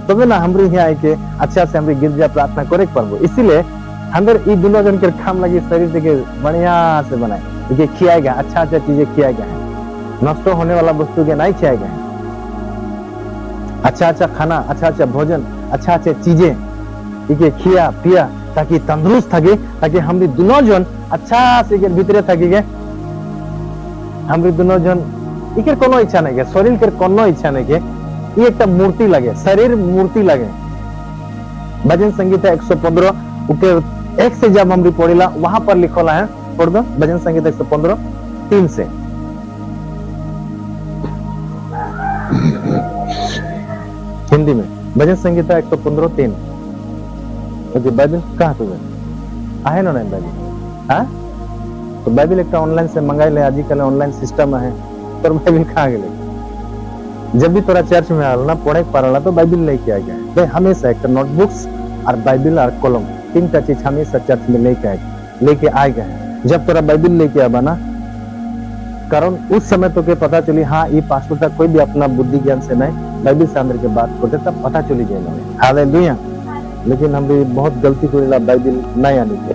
तबे ना हमरे यहाँ आके अच्छा से हमरे गिरजा प्रार्थना करे पाबो। इसीलिए हमर ई दोनों जन के काम लगी शरीर के बढ़िया से बनाए, ये खियाएगा, अच्छा अच्छा चीजें खियाएगा है, नष्ट होने वाला वस्तु के नहीं खियाएगा है। अच्छा अच्छा खाना, अच्छा अच्छा भोजन, अच्छा अच्छा चीजें ये खिया पिया, ताकि तंदुरुस्त थके, ताकि हम दोनों जन अच्छा से भीतरे थकी गए। हम दोनों जन इकर कोनो इच्छा नहीं के, शरीर के कोनो इच्छा नहीं के, ये एक मूर्ति लगे, शरीर मूर्ति लगे। भजन संगीता 115 उके 1 से जब हम पढ़ेला वहां पर लिखोला है, पढ़ दो भजन संगीता 115 3 से। हिंदी में भजन संगीता 115 3। ओके, बाइबल कहाँ तो आहे ना नहीं बाइबल, हाँ तो बाइबल एक ऑनलाइन से मंगाई ले, आजकल ऑनलाइन सिस्टम है, पर बाइबल कहाँ गए। जब भी तोरा चर्च में आना पढ़े पारा तो बाइबल लेके आ गया भाई, हमेशा एक नोटबुक्स और बाइबल और कलम, 3टा चीज हमेशा चर्च में लेके आ गए। जब तोरा बाइबल लेके आबा ना, कारण उस समय तो के पता चली हाँ ये पास्टर तक कोई भी अपना बुद्धि ज्ञान से नहीं, बाइबल से अंदर के बात करते तब पता चली जाए। हालेलुया। लेकिन हम भी बहुत गलती करेला बाइबल नहीं आने के।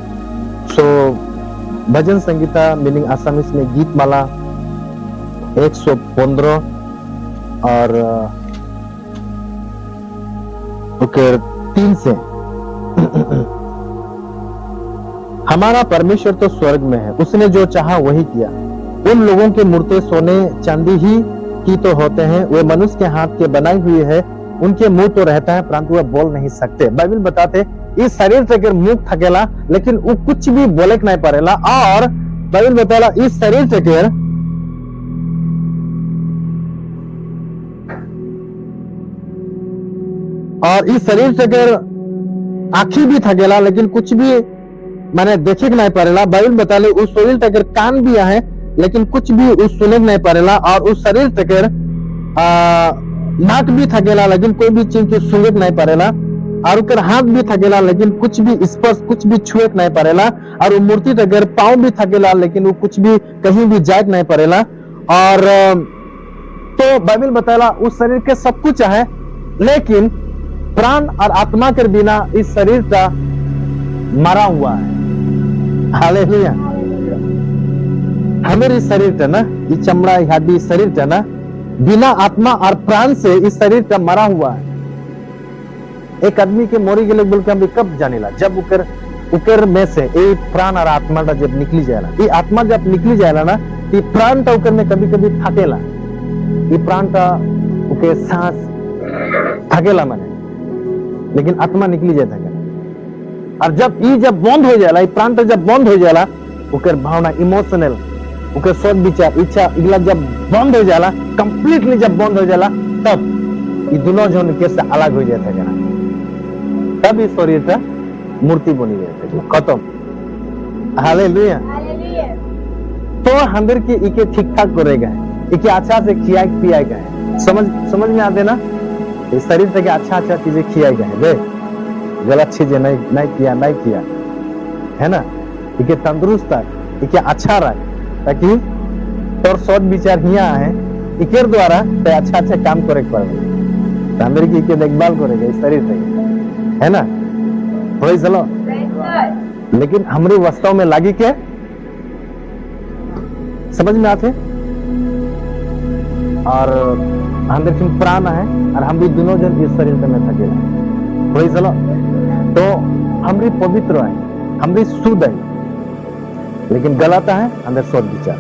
सो भजन संगीता मीनिंग आसामीस में गीत माला 115 और ओके 3 से। हमारा परमेश्वर तो स्वर्ग में है, उसने जो चाहा वही किया। उन लोगों के मूर्तें सोने चांदी ही की तो होते हैं, वे मनुष्य के हाथ के बनाई हुई है, उनके मुंह तो रहता है परंतु वह बोल नहीं सकते। बाइबल बताते इस शरीर से मुंह थकेला लेकिन वो कुछ भी बोले नहीं पारेला। और बाइबल बताला इस शरीर से और इस शरीर से आंखी भी थकेला लेकिन कुछ भी माने देखे नहीं पारेला। बाइबल बताले उस शरीर तक कान भी है लेकिन कुछ भी उस सुने नहीं पारेला। और उस शरीर तक नाक भी थकेला लेकिन कोई भी चीज को सुने नहीं पारेला। और उकर हाथ भी थकेला लेकिन कुछ भी स्पर्श कुछ भी छुए नहीं पारेला। और वो मूर्ति तक पाँव भी थकेला लेकिन वो कुछ भी कहीं भी जाए नहीं पारेला। और तो बाइबल बताला उस शरीर के सब कुछ है लेकिन प्राण और आत्मा के बिना इस शरीर का मरा हुआ है। हालेलुया। हमारे शरीर का ना ये चमड़ा हड्डी शरीर का ना बिना आत्मा और प्राण से इस शरीर का मरा हुआ है। एक आदमी के मोरी के लिए बोल के हम कब जानेला जब उकर में से ये प्राण और आत्मा का जब निकली जाएला। ये आत्मा जब निकली जाएला ना ये प्राण का उकर में कभी कभी थकेला। ये प्राण का उके सांस थकेला माने लेकिन आत्मा निकली जाता है। और जब बंद हो जाला, प्राण तो जब बंद हो जाला उकर भावना इमोशनल उकर सोच विचार इच्छा इगला जब बंद हो जाला, कंप्लीटली जब बंद हो जाला तब ये दोनों जन के से अलग हो जाता है। तब इस शरीर का मूर्ति बनी जाती है, खत्म। हालेलुया। तो अंदर के इके ठीक ठाक करेगा, इके अच्छा से खिया पियाएगा है। समझ में आते ना। इस शरीर से अच्छा अच्छा चीजें खियाएगा है, दे गलत चीजें नहीं किया है ना। इके तंदुरुस्त तक इके अच्छा रहे ताकि तोर सोच विचार हिया है इकेर द्वारा ते अच्छा अच्छा काम करे पड़े। अंदर की इके देखभाल करेगा इस शरीर से, है ना। वही चलो लेकिन हमारी वास्तव में लागी के समझ में आते। और अंदर की प्राण है और हम भी दोनों जन इस शरीर में थके। वही चलो तो हमारी पवित्र है, हमारी शुद्ध है लेकिन गलत है अंदर सोच विचार।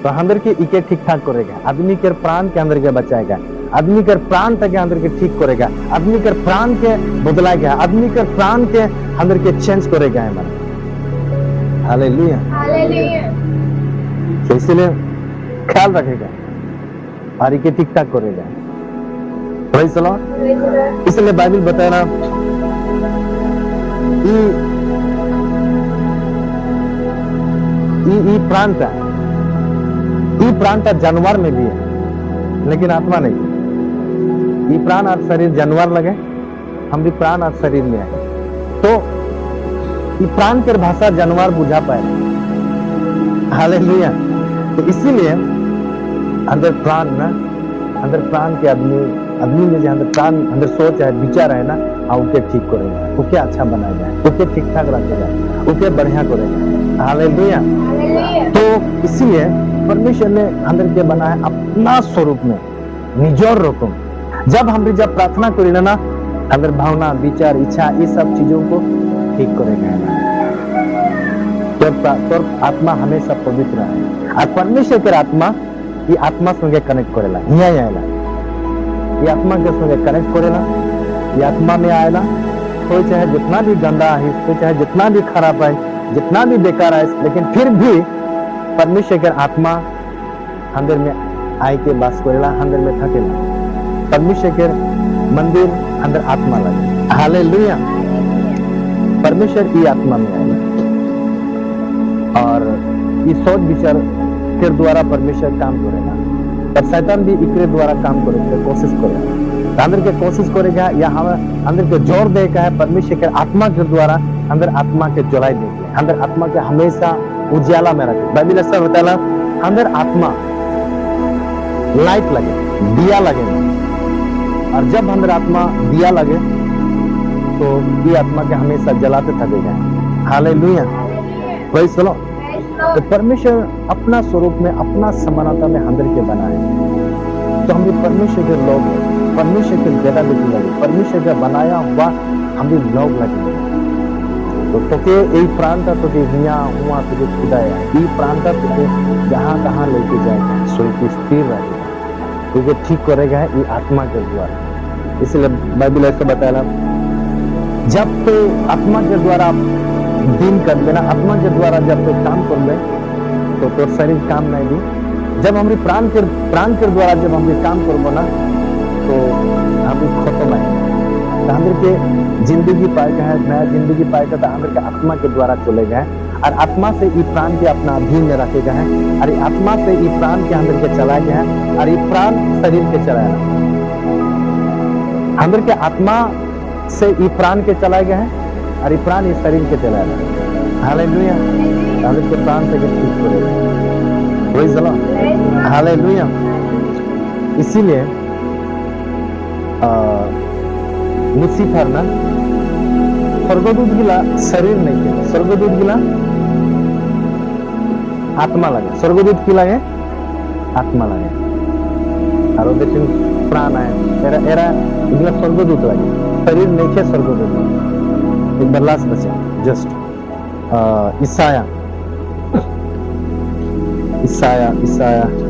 तो अंदर के इके ठीक ठाक करेगा, आदमी के प्राण के अंदर के बचाएगा। आदमी के प्राण तक अंदर के ठीक करेगा, आदमी के प्राण के बदलाएगा, आदमी के प्राण के अंदर के चेंज करेगा है मन। हालेलुया। तो इसलिए ख्याल रखेगा और ये ठीक ठाक करेगा। Praise the Lord. इसलिए बाइबल बताया ना प्राण का जानवर में भी है लेकिन आत्मा नहीं। ये प्राण और शरीर जानवर लगे, हम भी प्राण और शरीर में आए तो ये प्राण के भाषा जानवर बुझा पाए। हालेलुया। तो इसीलिए अंदर प्राण ना, अंदर प्राण के आदमी में जो अंदर प्राण अंदर सोच है विचार है ना, उनके ठीक करेगा, उनके अच्छा बनाएगा, उनके ठीक ठाक रखेगा, उनके बढ़िया करेगा। हालेलुया। तो इसीलिए परमेश्वर ने अंदर के बनाया अपना स्वरूप में निजोर रकम। जब हम प्रार्थना करें ना अंदर भावना विचार इच्छा ये सब चीजों को ठीक करेगा तो आत्मा हमेशा पवित्र है। और परमेश्वर के आत्मा ये आत्मा संगे कनेक्ट करेला, यहाँ आएला, ये आत्मा के संगे कनेक्ट करेला, ये आत्मा में आएला। कोई चाहे जितना भी गंदा है, कोई चाहे जितना भी खराब है, जितना भी बेकार है, लेकिन फिर भी परमेश्वर के आत्मा अंदर में आए के बास करेला, अंदर में थकेला। परमेश्वर के मंदिर अंदर आत्मा लगे। हालेलुया। परमेश्वर की आत्मा में आएगा और ये सोच विचार के द्वारा परमेश्वर काम करेगा। तब शैतान भी इकरे द्वारा काम करेगा, कोशिश करेगा, अंदर के कोशिश करेगा या हम अंदर के जोर देगा है परमेश्वर के आत्मा के द्वारा अंदर आत्मा के जलाई देंगे, अंदर आत्मा के हमेशा उजाला में रखे। बाइबल ऐसा बताया अंदर आत्मा लाइट लगे, दिया लगे, और जब अंदर आत्मा दिया लगे तो ये आत्मा के हमेशा जलाते थकेगा। हालेलुया। Praise the Lord. तो परमेश्वर अपना स्वरूप में अपना समानता में अंदर के बनाए तो हम भी परमेश्वर के लोग, परमेश्वर के बेटा बेटी लगे, परमेश्वर का बनाया हुआ हम भी लोग लगे। तो के यही प्राण था तो यहाँ हुआ तुझे खुदाया, ये प्राण था तुझे जहाँ कहाँ लेके जाएगा, सोई स्थिर रहेगा, तुझे ठीक करेगा ये आत्मा के द्वारा। इसलिए बाइबल ऐसा बताया जब तो आत्मा के द्वारा दिन कर देना, आत्मा के द्वारा जब तो काम कर ले तो शरीर काम नहीं दी। जब हमारी प्राण के द्वारा जब हम काम करबो ना तो हम खत्म है। तो अंदर के जिंदगी पाएगा है, नया जिंदगी पाएगा तो अंदर के आत्मा के द्वारा चलेगा है और आत्मा से ये प्राण के अपना अधीन में रखेगा है और आत्मा से ये प्राण के अंदर के चलाएगा है और ये प्राण शरीर के चलाएगा। अंदर के आत्मा से ये प्राण के चलाएगा है और ये प्राण ये शरीर के चलाएगा। हालेलुया। अंदर के प्राण से ठीक करेगा। Praise the Lord. हालेलुया। इसीलिए लूसीफर ना स्वर्गदूत गिला शरीर नहीं के, स्वर्गदूत गिला आत्मा लगे, स्वर्गदूत की लगे आत्मा लगे और देखिए प्राण है एरा एरा इतना स्वर्गदूत लगे, शरीर नहीं के स्वर्गदूत। एक बार लास्ट बचे जस्ट ईसाया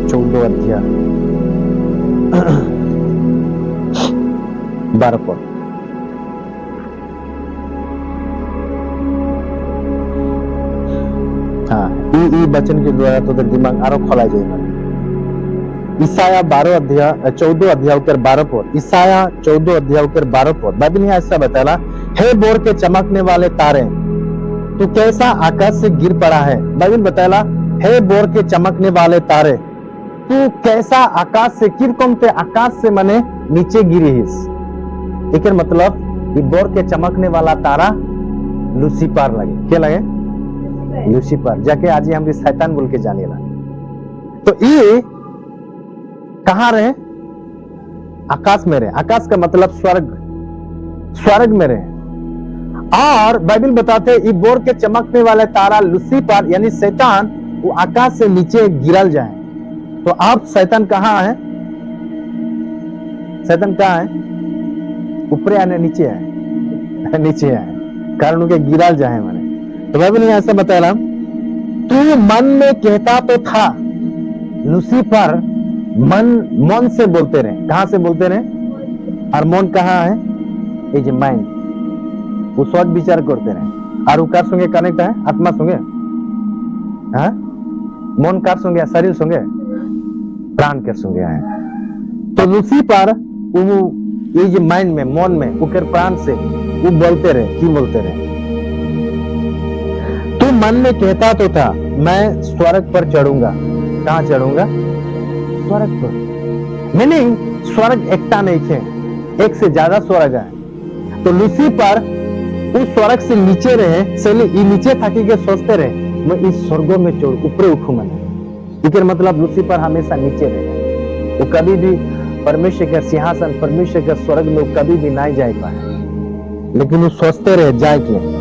14 अध्याय 12 पद। हाँ ई वचन के द्वारा तो दिमाग आरो खोला जाएगा। ईसाया 14 अध्याय कर 12 पद। ईसाया 14 अध्याय कर 12 पद। बाइबल में ऐसा बताया, हे बोर के चमकने वाले तारे तू कैसा आकाश से गिर पड़ा है। बाइबल बताया, हे बोर के चमकने वाले तारे तू कैसा आकाश से किरकम ते आकाश से मने नीचे गिरी हिस। एक मतलब ये बोर के चमकने वाला तारा लूसीफर लगे। क्या लगे? लूसीफर। जाके आज हम भी शैतान बोल के जाने ला। तो ये कहां रहे? आकाश में रहे। आकाश का मतलब स्वर्ग, स्वर्ग में रहे। और बाइबल बताते हैं ये बोर के चमकने वाले तारा लूसीफर यानी शैतान वो आकाश से नीचे गिरल जाए। तो आप शैतान कहां है? शैतान कहां है? ऊपर आने नीचे है? नीचे है, कारण उनके गिरल जाए माने। तो बाइबल में ऐसा बताया, तू मन में कहता तो था लूसीफर मन से बोलते रहे। कहां से बोलते रहे? और मन कहाँ है? ये जो माइंड, वो सोच विचार करते रहे। और वो कार संगे कनेक्ट है? आत्मा संगे। हाँ, मन कार संगे? शरीर संगे? प्राण के संगे है। तो लूसीफर वो ये जो माइंड में, मन में, वो प्राण से वो बोलते रहे। की बोलते रहे? तू मन में कहता तो था मैं स्वर्ग पर चढ़ूंगा। कहां चढ़ूंगा? स्वर्ग पर। मैंने स्वर्ग एकता नहीं है, एक से ज्यादा स्वर्ग है। तो लूसीफर उस स्वर्ग से नीचे रहे, ये नीचे थकी के सोचते रहे मैं इस स्वर्गों में चढ़, ऊपर उठू। मैंने इधर मतलब लूसीफर हमेशा नीचे रहे। वो कभी भी परमेश्वर के सिंहासन, परमेश्वर के स्वर्ग में वो कभी भी नहीं जाए पाए, लेकिन वो सोचते रहे जाए के।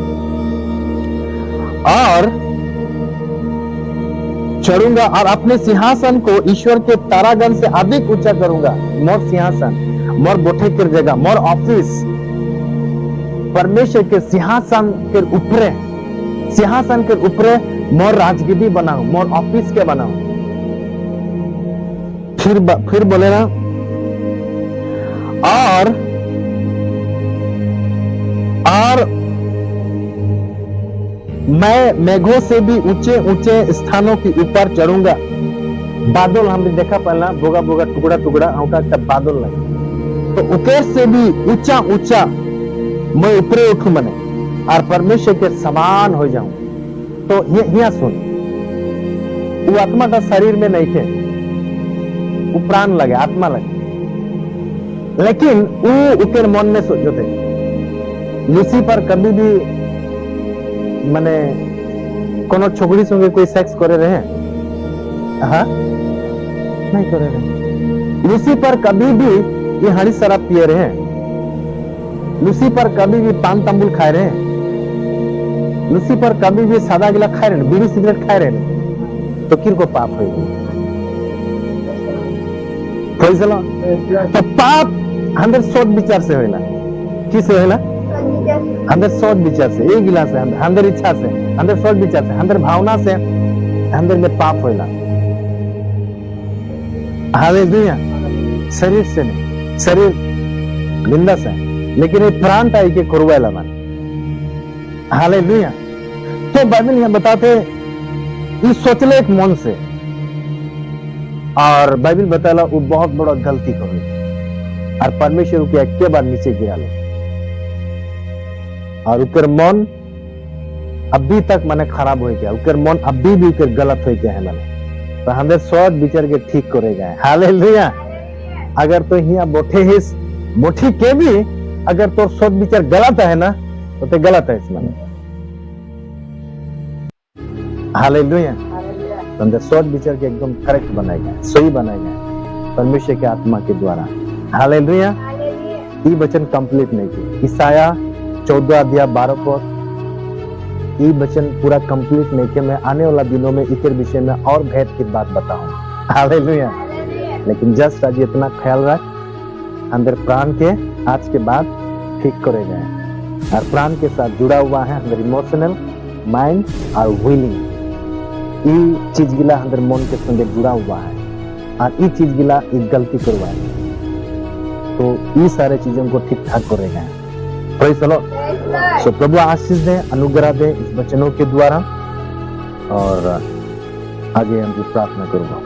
और चढ़ूंगा और अपने सिंहासन को ईश्वर के तारागण से अधिक ऊंचा करूंगा। मोर सिंहासन, मोर बैठे की जगह, मोर ऑफिस परमेश्वर के सिंहासन के ऊपरे, सिंहासन के ऊपरे मोर राजगद्दी बनाऊं, मोर ऑफिस के बनाऊं। फिर बोले ना, और मैं मेघों से भी ऊंचे ऊंचे स्थानों के ऊपर चढ़ूंगा। बादल हमने देखा पहला, बोगा बोगा टुकड़ा टुकड़ा होगा तब बादल लगे। तो ऊपर से भी ऊंचा ऊंचा मैं ऊपर उठू मने और परमेश्वर के समान हो जाऊं। तो यहाँ सुन, वो आत्मा का शरीर में नहीं थे, वो प्राण लगे, आत्मा लगे, लेकिन वो ऊपर मन में सोचो थे। लूसीफर कभी भी माने कोनो छोकरी संगे कोई सेक्स करे रहे? हाँ, नहीं करे रहे। लूसीफर कभी भी ये हरी शराब पिए रहे? लूसीफर कभी भी पान तंबुल खाए रहे? लूसीफर कभी भी सादा गिला खाए रहे? बीड़ी सिगरेट खाए रहे? तो किर को पाप होगी? तो पाप अंदर सोच विचार से होना। किस होना? अंदर सोच विचार से, एक गिलास से, अंदर इच्छा से, अंदर सोच विचार से, अंदर भावना से, अंदर में पाप होना। हालेलुया। शरीर से नहीं, शरीर निंदा से, लेकिन ये प्राण था के कुरवाला मन। हालेलुया। तो बाइबल यहाँ बताते ये सोचले एक मन से, और बाइबल बताला वो बहुत बड़ा गलती कर और परमेश्वर के एक बार नीचे गिरा लो। और उकर मन अभी तक मैंने खराब हो गया, उकर मन अभी भी उकर गलत हो गया है। मैंने तो हमें सोच विचार के ठीक करेगा। हालेलुया। अगर तो यहाँ बोठी के भी अगर तो सोच विचार गलत है ना, तो गलत है इसमें। हालेलुया। तो अंदर सोच विचार के एकदम करेक्ट बनाएगा, सही बनाएगा परमेश्वर के आत्मा के द्वारा। हालेलुया। ये वचन कंप्लीट नहीं किया। ईसाया 14 अध्याय 12 पद, ये वचन पूरा कंप्लीट नहीं किया। मैं आने वाला दिनों में इस विषय में और भेद की बात बताऊं। हालेलुया। लेकिन जस्ट आज इतना ख्याल रख, अंदर प्राण के आज के बाद ठीक करेगा, और प्राण के साथ जुड़ा हुआ है अंदर इमोशनल, माइंड और विलिंग। ये चीज गिला अंदर मन के संगे जुड़ा हुआ है, और ये चीज गिला एक गलती करवाए, तो ये सारे चीजों को ठीक ठाक करेगा। Praise the lord. सो प्रभु आशीष दे, अनुग्रह दे इस वचनों के द्वारा, और आगे हम प्रार्थना करूंगा।